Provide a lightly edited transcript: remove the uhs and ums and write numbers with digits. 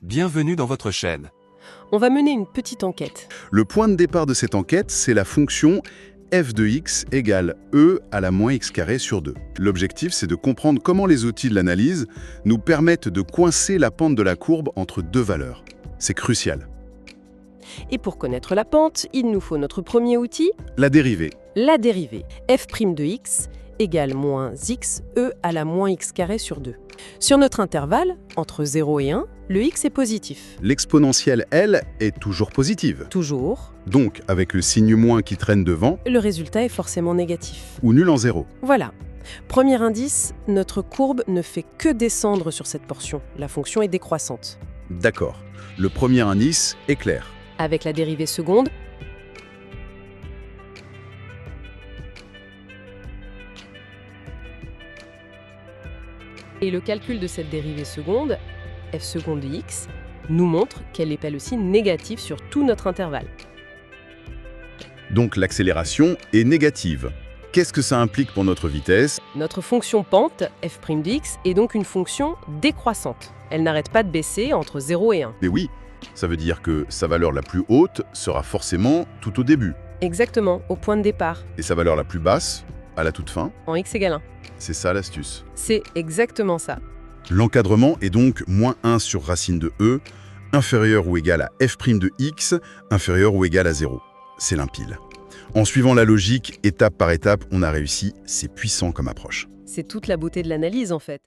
Bienvenue dans votre chaîne. On va mener une petite enquête. Le point de départ de cette enquête, c'est la fonction f de x égale e à la moins x carré sur 2. L'objectif, c'est de comprendre comment les outils de l'analyse nous permettent de coincer la pente de la courbe entre deux valeurs. C'est crucial. Et pour connaître la pente, il nous faut notre premier outil, La dérivée. la dérivée. f' de x égale moins x, e à la moins x carré sur 2. Sur notre intervalle, entre 0 et 1, le x est positif. L'exponentielle, elle, est toujours positive. Toujours, Donc, avec le signe moins qui traîne devant, le résultat est forcément négatif. ou nul en zéro. Voilà. Premier indice, notre courbe ne fait que descendre sur cette portion. La fonction est décroissante. D'accord. Le premier indice est clair. Avec la dérivée seconde, et le calcul de cette dérivée seconde, f seconde de x, nous montre qu'elle est elle aussi négative sur tout notre intervalle. Donc l'accélération est négative. Qu'est-ce que ça implique pour notre vitesse? Notre fonction pente, f' de x, est donc une fonction décroissante. Elle n'arrête pas de baisser entre 0 et 1. Mais oui, ça veut dire que sa valeur la plus haute sera forcément tout au début, Exactement, au point de départ, et sa valeur la plus basse, à la toute fin. en x égale 1. C'est ça l'astuce. C'est exactement ça. L'encadrement est donc moins 1 sur racine de e, inférieur ou égal à f' de x, inférieur ou égal à 0. C'est limpide. En suivant la logique, étape par étape, on a réussi. C'est puissant comme approche. C'est toute la beauté de l'analyse en fait.